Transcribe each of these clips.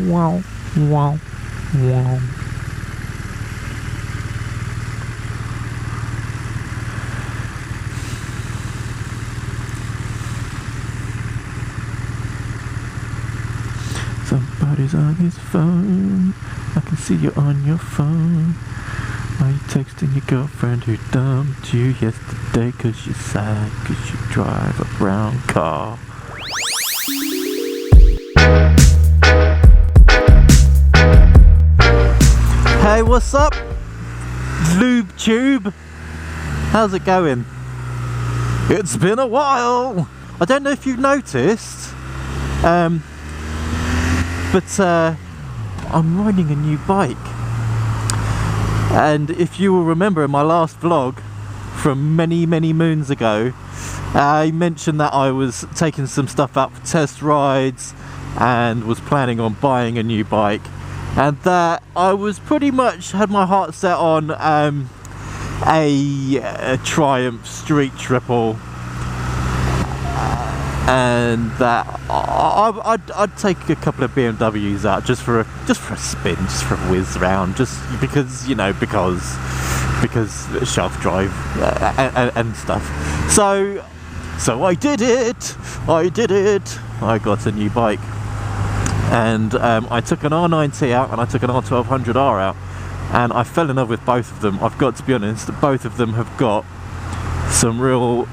Wow, wow, wow. Somebody's on his phone. I can see you on your phone. Are you texting your girlfriend who dumped you yesterday cause you're sad cause you drive a brown car? Hey, what's up? Lube Tube? How's it going? It's been a while! I don't know if you've noticed, but I'm riding a new bike. And if you will remember in my last vlog from many moons ago, I mentioned that I was taking some stuff out for test rides and was planning on buying a new bike, and that I was pretty much had my heart set on a Triumph Street Triple, and that I'd take a couple of BMWs out just for a spin, just for a whiz round, just because, you know, because shelf drive and stuff. So I did it. I got a new bike, and I took an R90 out and I took an R1200R out, and I fell in love with both of them. I've got to be honest, both of them have got some real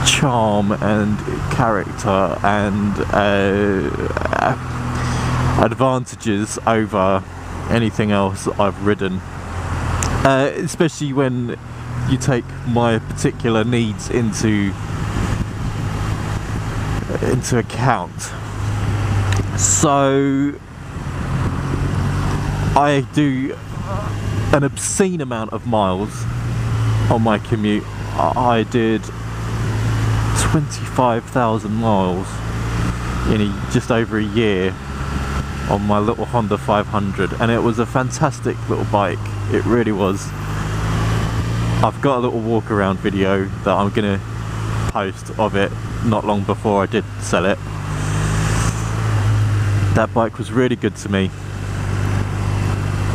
charm and character and advantages over anything else I've ridden, especially when you take my particular needs into account. So I do an obscene amount of miles on my commute. I did 25,000 miles in just over a year on my little Honda 500, and it was a fantastic little bike. It really was. I've got a little walk around video that I'm gonna post of it not long before I did sell it. That bike was really good to me.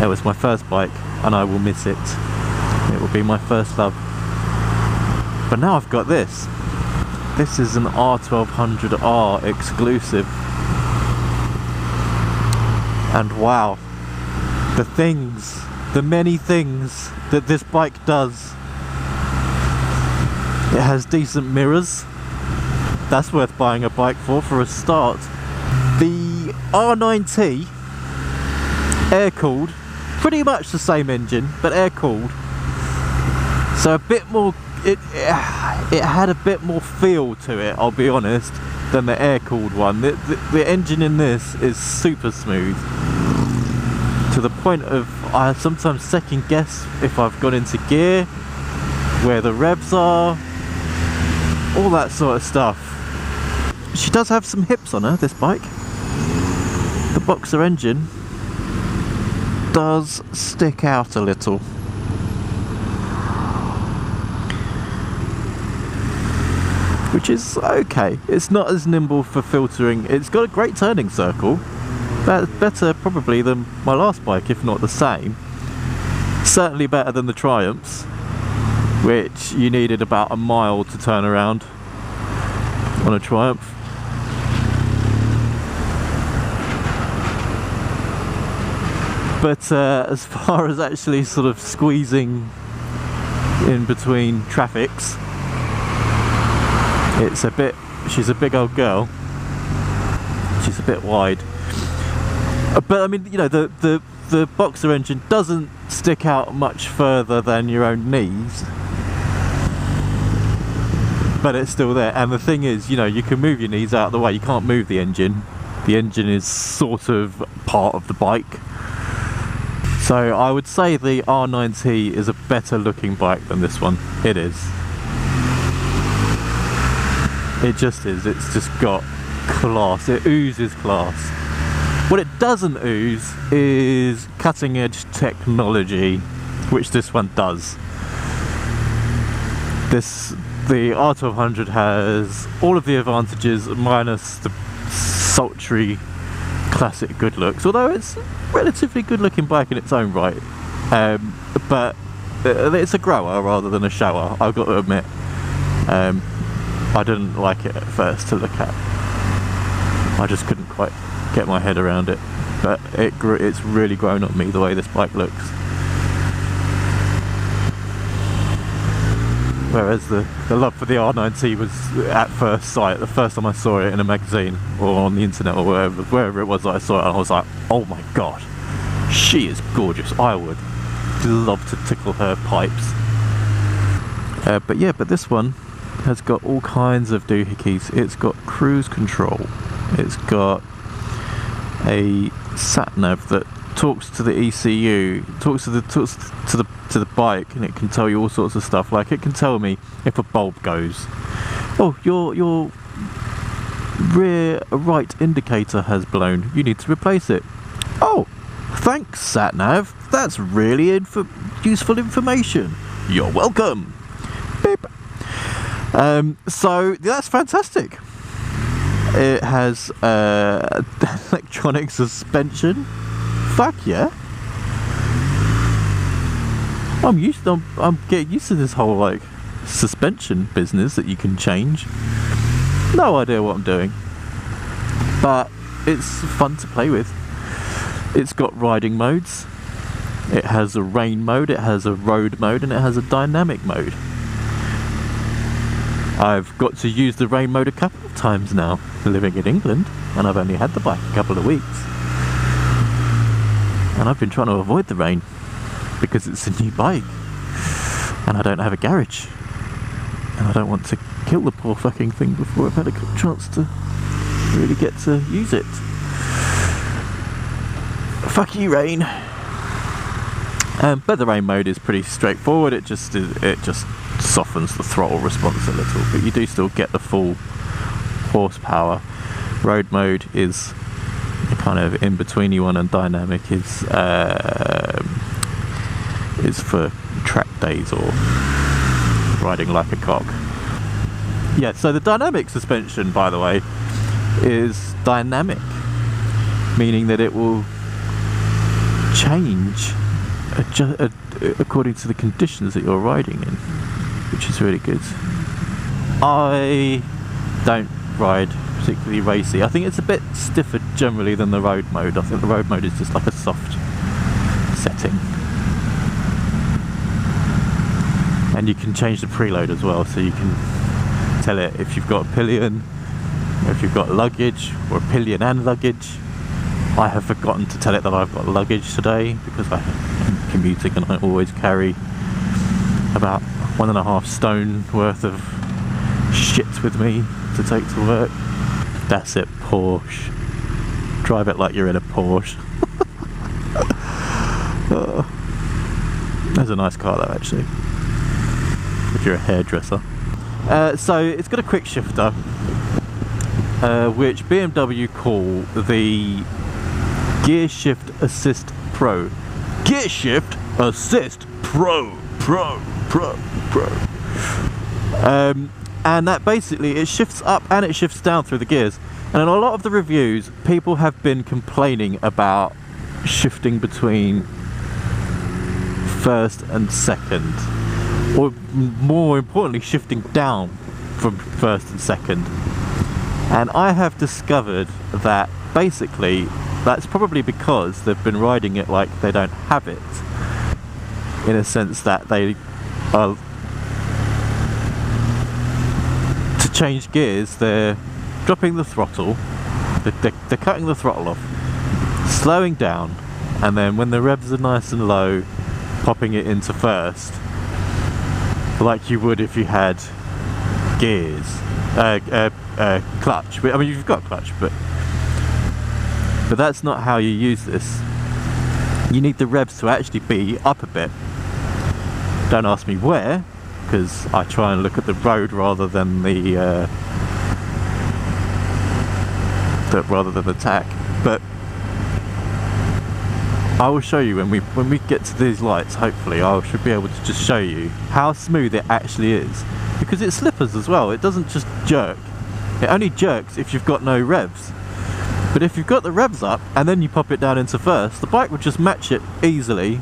It was my first bike and I will miss it. It will be my first love. But now I've got this. This is an R1200R exclusive, and wow, the many things that this bike does. It has decent mirrors. That's worth buying a bike for a start. The R90, air-cooled, pretty much the same engine, but air-cooled. So a bit more, it had a bit more feel to it, I'll be honest, than the air-cooled one. The engine in this is super smooth, to the point of I sometimes second guess if I've got into gear, where the revs are, all that sort of stuff. She does have some hips on her, this bike. The boxer engine does stick out a little. Which is okay. It's not as nimble for filtering. It's got a great turning circle. That's better probably than my last bike, if not the same. Certainly better than the Triumphs, which you needed about a mile to turn around on a Triumph. But as far as actually sort of squeezing in between traffics, it's a bit, she's a big old girl. She's a bit wide. But I mean, you know, the boxer engine doesn't stick out much further than your own knees. But it's still there. And the thing is, you know, you can move your knees out of the way. You can't move the engine. The engine is sort of part of the bike. So I would say the R90 is a better looking bike than this one. It is. It just is. It's just got class. It oozes class. What it doesn't ooze is cutting edge technology, which this one does. The R1200 has all of the advantages minus the sultry classic good looks, although it's a relatively good looking bike in its own right. But it's a grower rather than a shower, I've got to admit. I didn't like it at first to look at. I just couldn't quite get my head around it, but it's really grown on me the way this bike looks. Whereas the love for the R9T was at first sight. The first time I saw it in a magazine or on the internet or wherever it was that I saw it, I was like, oh my god, she is gorgeous. I would love to tickle her pipes. But this one has got all kinds of doohickeys. It's got cruise control. It's got a sat nav that talks to the ECU, talks to the bike, and it can tell you all sorts of stuff. Like, it can tell me if a bulb goes. Oh, your rear right indicator has blown. You need to replace it. Oh, thanks, sat nav. That's really useful information. You're welcome. Beep. So that's fantastic. It has electronic suspension. Fuck yeah. I'm getting used to this whole like suspension business that you can change. No idea what I'm doing, but it's fun to play with. It's got riding modes. It has a rain mode, it has a road mode, and it has a dynamic mode. I've got to use the rain mode a couple of times now, living in England, and I've only had the bike a couple of weeks. And I've been trying to avoid the rain, because it's a new bike, and I don't have a garage. And I don't want to kill the poor fucking thing before I've had a good chance to really get to use it. Fuck you, rain. But the rain mode is pretty straightforward. It just softens the throttle response a little, but you do still get the full horsepower. Road mode is a kind of in betweeny one, and dynamic is for track days or riding like a cock. Yeah, so the dynamic suspension, by the way, is dynamic, meaning that it will change according to the conditions that you're riding in, which is really good. I don't ride particularly racy. I think it's a bit stiffer generally than the road mode. I think the road mode is just like a soft setting. And you can change the preload as well, so you can tell it if you've got a pillion, or if you've got luggage, or a pillion and luggage. I have forgotten to tell it that I've got luggage today, because I'm commuting and I always carry about 1.5 stone worth of shit with me to take to work. That's it, Porsche. Drive it like you're in a Porsche. That's a nice car though, actually, if you're a hairdresser. So it's got a quick shifter, which BMW call the Gear Shift Assist Pro. Gear Shift Assist Pro. And that basically, it shifts up and it shifts down through the gears. And in a lot of the reviews, people have been complaining about shifting between first and second, or more importantly, shifting down from first and second. And I have discovered that basically that's probably because they've been riding it like they don't have it, in a sense that they are, to change gears, they're dropping the throttle, they're cutting the throttle off, slowing down, and then when the revs are nice and low, popping it into first, like you would if you had gears, clutch. I mean, you've got clutch, but that's not how you use this. You need the revs to actually be up a bit. Don't ask me where, because I try and look at the road rather than the track. But I will show you when we get to these lights. Hopefully, I should be able to just show you how smooth it actually is, because it slippers as well. It doesn't just jerk. It only jerks if you've got no revs. But if you've got the revs up and then you pop it down into first, the bike would just match it easily.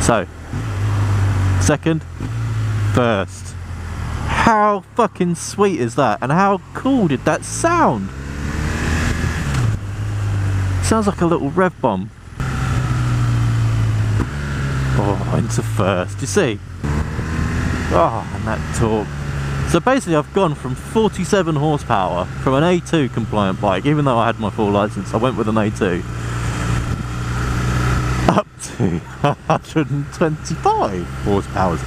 So, second, first. How fucking sweet is that? And how cool did that sound? Sounds like a little rev bomb. Oh, into first. You see? Oh, and that torque. So basically I've gone from 47 horsepower from an A2 compliant bike, even though I had my full license, I went with an A2, up to 125 horsepower.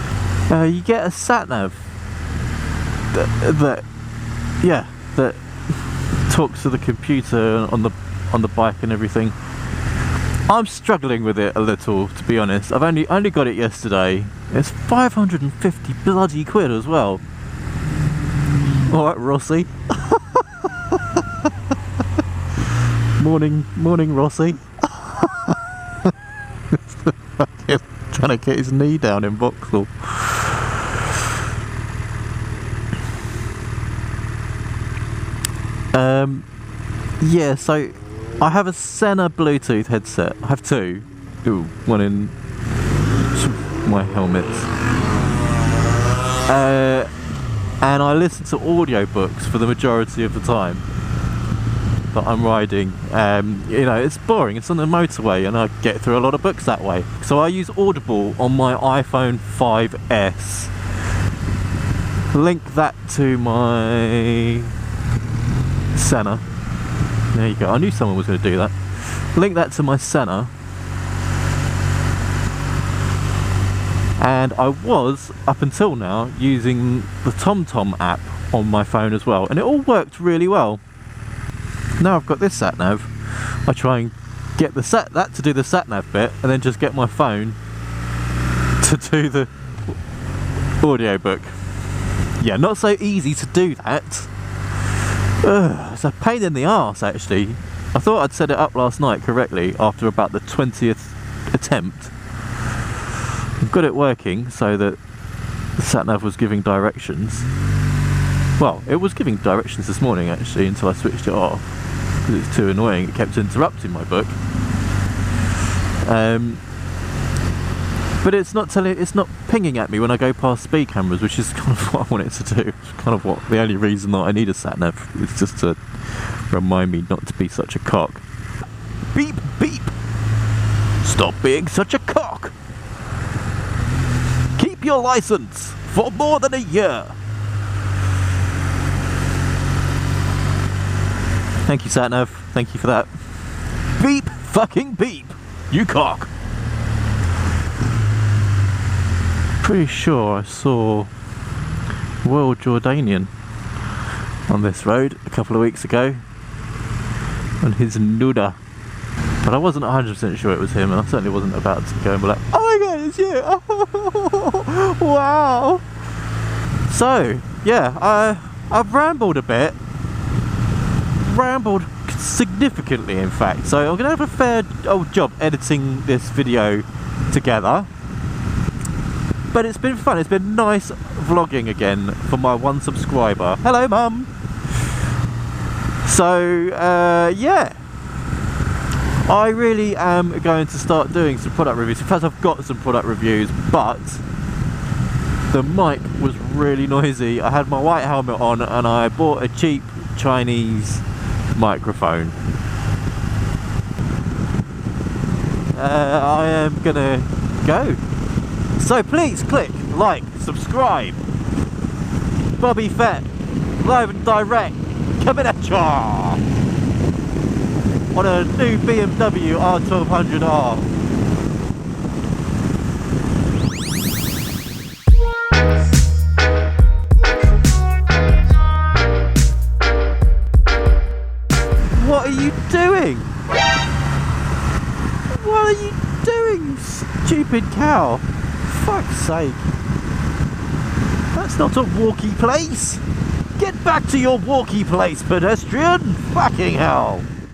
You get a sat-nav that talks to the computer on the bike and everything. I'm struggling with it a little, to be honest. I've only got it yesterday. It's 550 bloody quid as well. Alright, Rossi. morning Rossi. Trying to get his knee down in Vauxhall. Yeah, so I have a Sena Bluetooth headset. I have two. Ooh, one in my helmets. And I listen to audiobooks for the majority of the time that I'm riding. You know, it's boring, it's on the motorway and I get through a lot of books that way. So I use Audible on my iPhone 5S. Link that to my Sena. There you go, I knew someone was going to do that. Link that to my Sena. And I was, up until now, using the TomTom app on my phone as well, and it all worked really well. Now I've got this sat-nav, I try and get that to do the sat-nav bit, and then just get my phone to do the audiobook. Yeah, not so easy to do that. It's a pain in the arse, actually. I thought I'd set it up last night correctly after about the 20th attempt. I've got it working so that the sat-nav was giving directions. Well, it was giving directions this morning actually until I switched it off because it's too annoying. It kept interrupting my book. But it's not pinging at me when I go past speed cameras, which is kind of what I want it to do. It's kind of the only reason that I need a sat-nav is just to remind me not to be such a cock. Beep beep! Stop being such a cock! Keep your license for more than a year. Thank you, sat-nav. Thank you for that. Beep fucking beep, you cock. Pretty sure I saw Royal Jordanian on this road a couple of weeks ago on his Nuda, but I wasn't 100% sure it was him, and I certainly wasn't about to go and be like, oh my god, it's you! Oh, wow! So yeah, I've rambled a bit, rambled significantly in fact, so I'm gonna have a fair old job editing this video together. But it's been fun, it's been nice vlogging again for my one subscriber. Hello mum! So, yeah. I really am going to start doing some product reviews. In fact, I've got some product reviews, but the mic was really noisy. I had my white helmet on and I bought a cheap Chinese microphone. I am gonna go. So please click like, subscribe. Bobby Fett, live and direct, coming at ya on a new BMW R1200R. What are you doing? What are you doing, stupid cow? Fuck's sake. That's not a walkie place. Get back to your walkie place, pedestrian. Fucking hell.